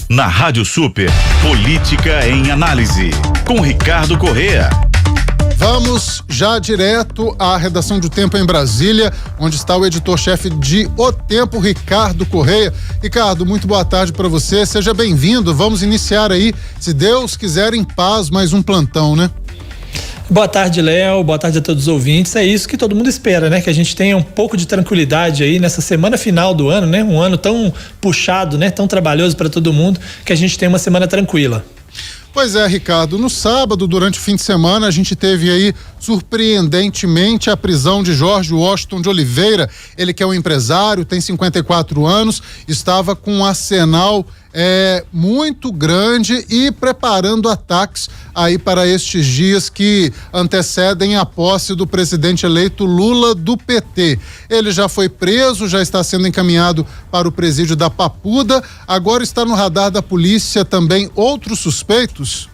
Na Rádio Super, Política em Análise, com Ricardo Corrêa. Vamos já direto à redação de O Tempo em Brasília, onde está o editor-chefe de O Tempo, Ricardo Corrêa. Ricardo, muito boa tarde para você, seja bem-vindo. Vamos iniciar aí, se Deus quiser, em paz, mais um plantão, né? Boa tarde, Léo. Boa tarde a todos os ouvintes. É isso que todo mundo espera, né? Que a gente tenha um pouco de tranquilidade aí nessa semana final do ano, né? Um ano tão puxado, né? Tão trabalhoso para todo mundo, que a gente tenha uma semana tranquila. Pois é, Ricardo, no sábado, durante o fim de semana, a gente teve aí, surpreendentemente, a prisão de Jorge Washington de Oliveira. Ele que é um empresário, tem 54 anos, estava com um arsenal muito grande e preparando ataques aí para estes dias que antecedem a posse do presidente eleito Lula do PT. Ele já foi preso, já está sendo encaminhado para o presídio da Papuda, agora está no radar da polícia também outros suspeitos?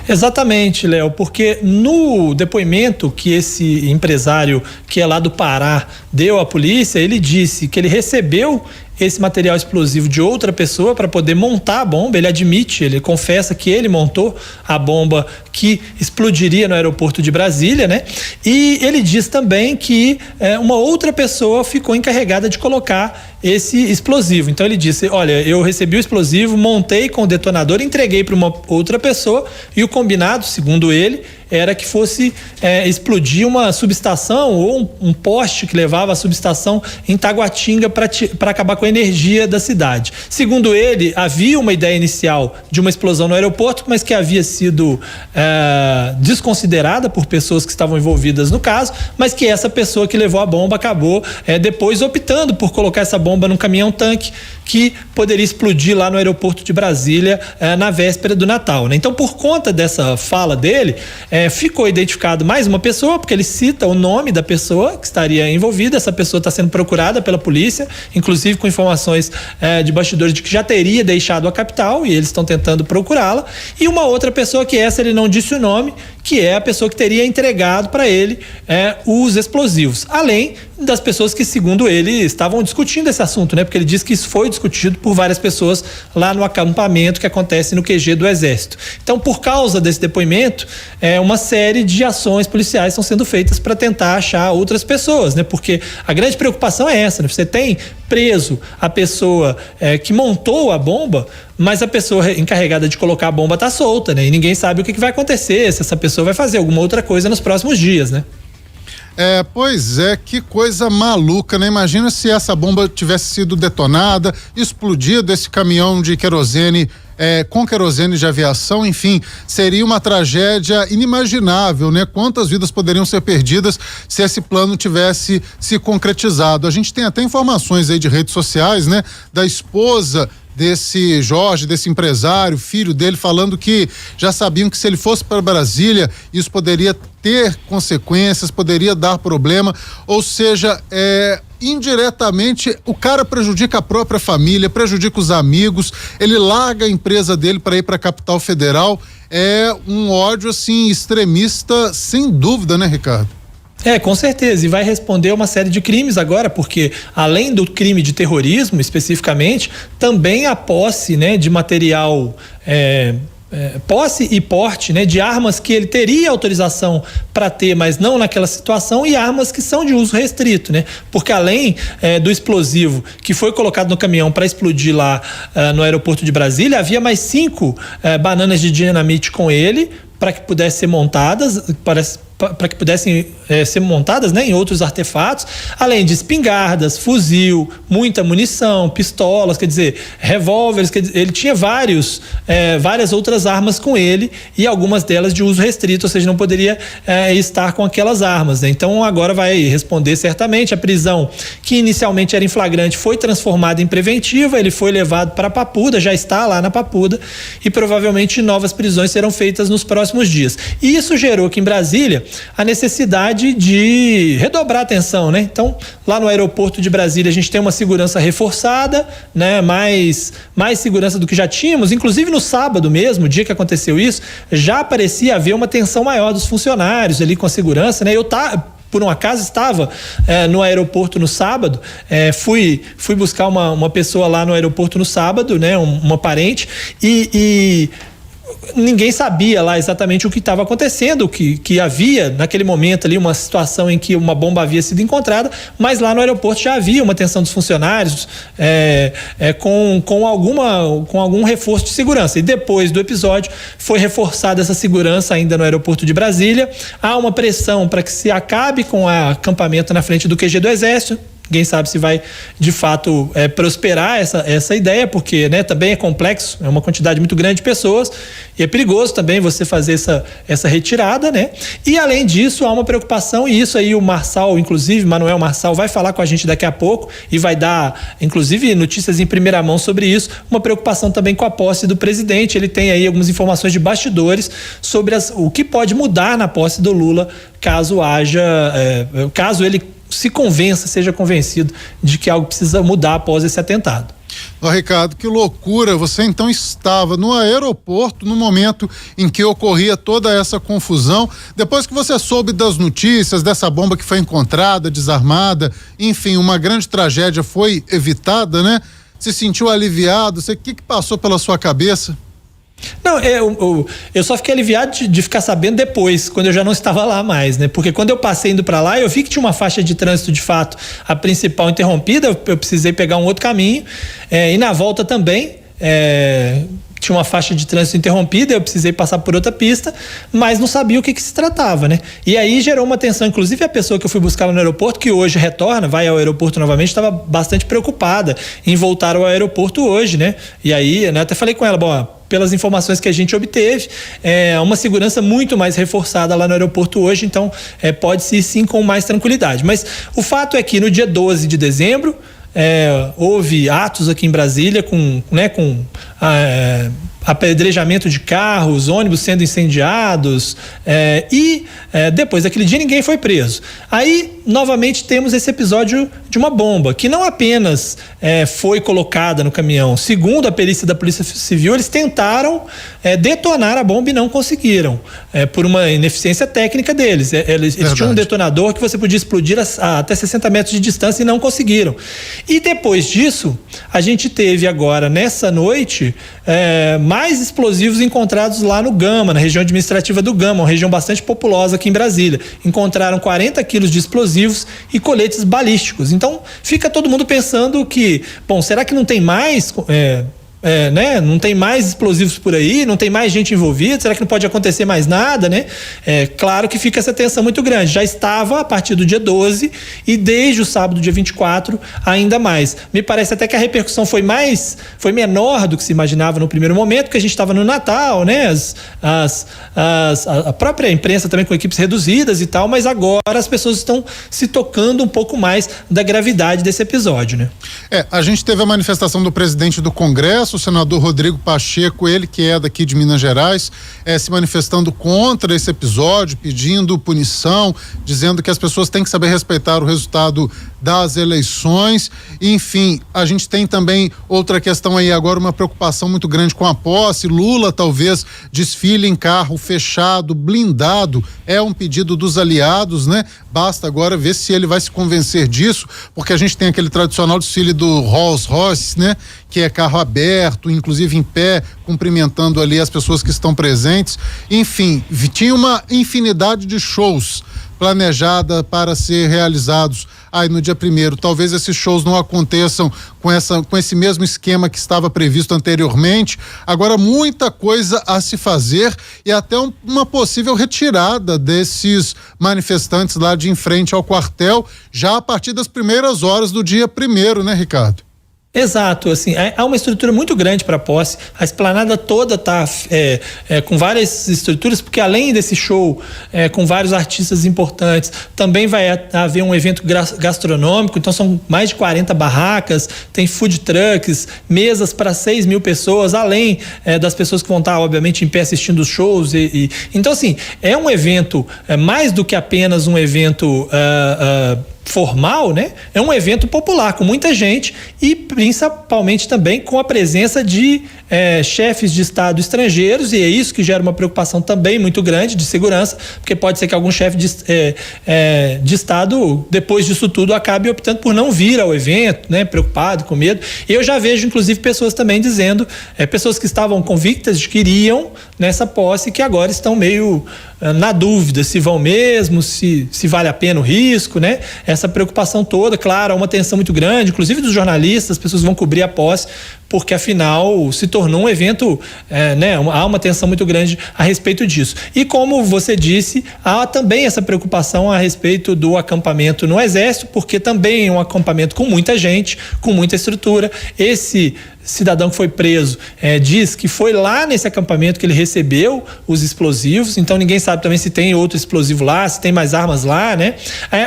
Exatamente, Léo, porque no depoimento que esse empresário que é lá do Pará deu à polícia, ele disse que ele recebeu esse material explosivo de outra pessoa para poder montar a bomba. Ele admite, ele confessa que ele montou a bomba que explodiria no aeroporto de Brasília, né? E ele diz também que uma outra pessoa ficou encarregada de colocar esse explosivo. Então ele disse: olha, eu recebi o explosivo, montei com o detonador, entreguei para uma outra pessoa e o combinado, segundo ele, era que fosse explodir uma subestação ou um poste que levava a subestação em Taguatinga para acabar com a energia da cidade. Segundo ele, havia uma ideia inicial de uma explosão no aeroporto, mas que havia sido desconsiderada por pessoas que estavam envolvidas no caso, mas que essa pessoa que levou a bomba acabou depois optando por colocar essa bomba num caminhão-tanque que poderia explodir lá no aeroporto de Brasília na véspera do Natal, né? Então, por conta dessa fala dele, ficou identificado mais uma pessoa, porque ele cita o nome da pessoa que estaria envolvida. Essa pessoa está sendo procurada pela polícia, inclusive com informações de bastidores de que já teria deixado a capital e eles estão tentando procurá-la. E uma outra pessoa, que essa ele não disse o nome, que é a pessoa que teria entregado para ele os explosivos. Além das pessoas que, segundo ele, estavam discutindo esse assunto, né? Porque ele disse que isso foi discutido por várias pessoas lá no acampamento que acontece no QG do Exército. Então, por causa desse depoimento, uma série de ações policiais estão sendo feitas para tentar achar outras pessoas, né? Porque a grande preocupação é essa, né? Você tem preso a pessoa que montou a bomba, mas a pessoa encarregada de colocar a bomba está solta, né? E ninguém sabe o que vai acontecer, se essa pessoa vai fazer alguma outra coisa nos próximos dias, né? Pois é, que coisa maluca, né? Imagina se essa bomba tivesse sido detonada, explodido esse caminhão de querosene, com querosene de aviação, enfim, seria uma tragédia inimaginável, né? Quantas vidas poderiam ser perdidas se esse plano tivesse se concretizado? A gente tem até informações aí de redes sociais, né? Da esposa desse Jorge, desse empresário, filho dele, falando que já sabiam que se ele fosse para Brasília, isso poderia ter consequências, poderia dar problema, ou seja, indiretamente o cara prejudica a própria família, prejudica os amigos, ele larga a empresa dele para ir para a capital federal. É um ódio assim extremista, sem dúvida, né, Ricardo? Com certeza, e vai responder uma série de crimes agora, porque além do crime de terrorismo especificamente, também a posse, né, de material, posse e porte, né, de armas que ele teria autorização para ter, mas não naquela situação, e armas que são de uso restrito, né? Porque além do explosivo que foi colocado no caminhão para explodir lá no aeroporto de Brasília, havia mais 5 bananas de dinamite com ele para que pudessem ser montadas, para que pudessem ser montadas, né, em outros artefatos, além de espingardas, fuzil, muita munição, pistolas, quer dizer, revólveres, ele tinha várias outras armas com ele, e algumas delas de uso restrito, ou seja, não poderia estar com aquelas armas, né? Então agora vai responder certamente. A prisão, que inicialmente era em flagrante, foi transformada em preventiva, ele foi levado para a Papuda, já está lá na Papuda, e provavelmente novas prisões serão feitas nos próximos dias. E isso gerou aqui em Brasília a necessidade de redobrar a atenção, né? Então, lá no aeroporto de Brasília, a gente tem uma segurança reforçada, né? Mais segurança do que já tínhamos. Inclusive no sábado mesmo, o dia que aconteceu isso, já parecia haver uma tensão maior dos funcionários ali com a segurança, né? por um acaso estava no aeroporto no sábado, fui buscar uma pessoa lá no aeroporto no sábado, né, uma parente, e ninguém sabia lá exatamente o que estava acontecendo, que havia naquele momento ali uma situação em que uma bomba havia sido encontrada, mas lá no aeroporto já havia uma tensão dos funcionários com algum reforço de segurança. E depois do episódio foi reforçada essa segurança ainda no aeroporto de Brasília. Há uma pressão para que se acabe com o acampamento na frente do QG do Exército. Ninguém sabe se vai de fato prosperar essa ideia, porque, né, também é complexo, é uma quantidade muito grande de pessoas e é perigoso também você fazer essa retirada, né? E além disso há uma preocupação, e isso aí o Marçal, inclusive, Manuel Marçal, vai falar com a gente daqui a pouco e vai dar, inclusive, notícias em primeira mão sobre isso, uma preocupação também com a posse do presidente. Ele tem aí algumas informações de bastidores sobre o que pode mudar na posse do Lula caso ele seja convencido de que algo precisa mudar após esse atentado. Ó, Ricardo, que loucura, você então estava no aeroporto no momento em que ocorria toda essa confusão, depois que você soube das notícias dessa bomba que foi encontrada, desarmada, enfim, uma grande tragédia foi evitada, né? Se sentiu aliviado, o que passou pela sua cabeça? Não, eu só fiquei aliviado de ficar sabendo depois, quando eu já não estava lá mais, né? Porque quando eu passei indo para lá, eu vi que tinha uma faixa de trânsito de fato, a principal interrompida, eu precisei pegar um outro caminho, e na volta também, tinha uma faixa de trânsito interrompida, eu precisei passar por outra pista, mas não sabia o que se tratava, né? E aí gerou uma tensão, inclusive a pessoa que eu fui buscar lá no aeroporto, que hoje retorna, vai ao aeroporto novamente, estava bastante preocupada em voltar ao aeroporto hoje, né? E aí, né, até falei com ela, pelas informações que a gente obteve, uma segurança muito mais reforçada lá no aeroporto hoje, então pode-se ir sim com mais tranquilidade. Mas o fato é que no dia 12 de dezembro, houve atos aqui em Brasília com apedrejamento de carros, ônibus sendo incendiados, e depois daquele dia ninguém foi preso. Aí novamente temos esse episódio de uma bomba que não apenas foi colocada no caminhão. Segundo a perícia da Polícia Civil, eles tentaram detonar a bomba e não conseguiram, por uma ineficiência técnica deles. Eles tinham um detonador que você podia explodir até 60 metros de distância e não conseguiram. E depois disso, a gente teve agora, nessa noite, mais explosivos encontrados lá no Gama, na região administrativa do Gama, uma região bastante populosa aqui em Brasília. Encontraram 40 quilos de explosivos e coletes balísticos. Então, fica todo mundo pensando que, será que não tem mais... né? Não tem mais explosivos por aí, não tem mais gente envolvida, será que não pode acontecer mais nada, né? Claro que fica essa tensão muito grande. Já estava a partir do dia 12 e desde o sábado, dia 24, ainda mais. Me parece até que a repercussão foi menor do que se imaginava no primeiro momento, porque a gente estava no Natal, né? A própria imprensa também com equipes reduzidas e tal, mas agora as pessoas estão se tocando um pouco mais da gravidade desse episódio, né? A gente teve a manifestação do presidente do Congresso, o senador Rodrigo Pacheco, ele que é daqui de Minas Gerais, se manifestando contra esse episódio, pedindo punição, dizendo que as pessoas têm que saber respeitar o resultado das eleições. Enfim, a gente tem também outra questão aí agora, uma preocupação muito grande com a posse. Lula talvez desfile em carro fechado, blindado, é um pedido dos aliados, né? Basta agora ver se ele vai se convencer disso, porque a gente tem aquele tradicional desfile do Rolls Royce, né? Que é carro aberto, inclusive em pé, cumprimentando ali as pessoas que estão presentes. Enfim, tinha uma infinidade de shows planejada para ser realizados aí no dia 1º. Talvez esses shows não aconteçam com esse mesmo esquema que estava previsto anteriormente. Agora, muita coisa a se fazer e até uma possível retirada desses manifestantes lá de em frente ao quartel, já a partir das primeiras horas do dia 1º, né, Ricardo? Exato, assim, há uma estrutura muito grande para a posse, a esplanada toda está com várias estruturas, porque além desse show com vários artistas importantes, também vai haver um evento gastronômico, então são mais de 40 barracas, tem food trucks, mesas para 6 mil pessoas, além das pessoas que vão estar, obviamente, em pé assistindo os shows. Então, assim, é um evento, mais do que apenas um evento formal, né? É um evento popular com muita gente e principalmente também com a presença de chefes de Estado estrangeiros, e é isso que gera uma preocupação também muito grande de segurança, porque pode ser que algum chefe de Estado, depois disso tudo, acabe optando por não vir ao evento, né? Preocupado, com medo. E eu já vejo, inclusive, pessoas também dizendo, pessoas que estavam convictas de que iriam nessa posse, que agora estão meio na dúvida se vão mesmo, se vale a pena o risco, né? Essa preocupação toda, claro, há uma tensão muito grande, inclusive dos jornalistas, as pessoas vão cobrir a posse, porque afinal se tornou um evento, né? Há uma tensão muito grande a respeito disso. E como você disse, há também essa preocupação a respeito do acampamento no Exército, porque também é um acampamento com muita gente, com muita estrutura. Esse cidadão que foi preso diz que foi lá nesse acampamento que ele recebeu os explosivos, então ninguém sabe também se tem outro explosivo lá, se tem mais armas lá, né?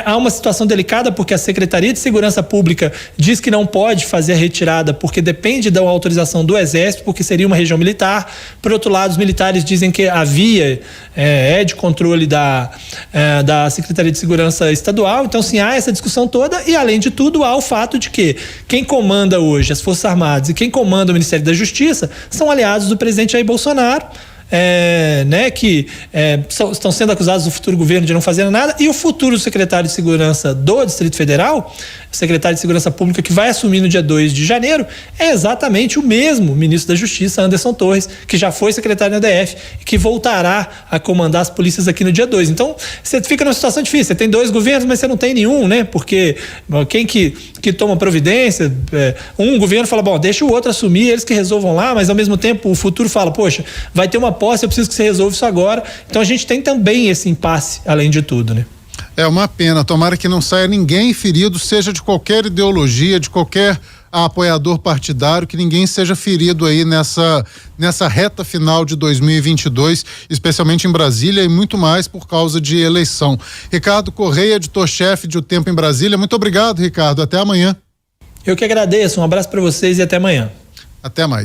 Há uma situação delicada porque a Secretaria de Segurança Pública diz que não pode fazer a retirada porque depende da autorização do Exército, porque seria uma região militar. Por outro lado, os militares dizem que a via é de controle da Secretaria de Segurança Estadual, então sim, há essa discussão toda e além de tudo há o fato de que quem comanda hoje as Forças Armadas e quem comanda o Ministério da Justiça são aliados do presidente Jair Bolsonaro, né, que estão sendo acusados do futuro governo de não fazer nada, e o futuro secretário de Segurança do Distrito Federal, secretário de Segurança Pública, que vai assumir no dia 2 de janeiro, é exatamente o mesmo ministro da Justiça, Anderson Torres, que já foi secretário da DF e que voltará a comandar as polícias aqui no dia 2. Então, você fica numa situação difícil. Você tem 2 governos, mas você não tem nenhum, né? Porque quem que toma providência, um governo fala, bom, deixa o outro assumir, eles que resolvam lá, mas ao mesmo tempo o futuro fala, poxa, vai ter uma posse, eu preciso que você resolva isso agora. Então a gente tem também esse impasse, além de tudo, né? É uma pena, tomara que não saia ninguém ferido, seja de qualquer ideologia, de qualquer apoiador partidário, que ninguém seja ferido aí nessa reta final de 2022, especialmente em Brasília e muito mais por causa de eleição. Ricardo Correia, editor-chefe de O Tempo em Brasília, muito obrigado, Ricardo, até amanhã. Eu que agradeço, um abraço para vocês e até amanhã. Até mais.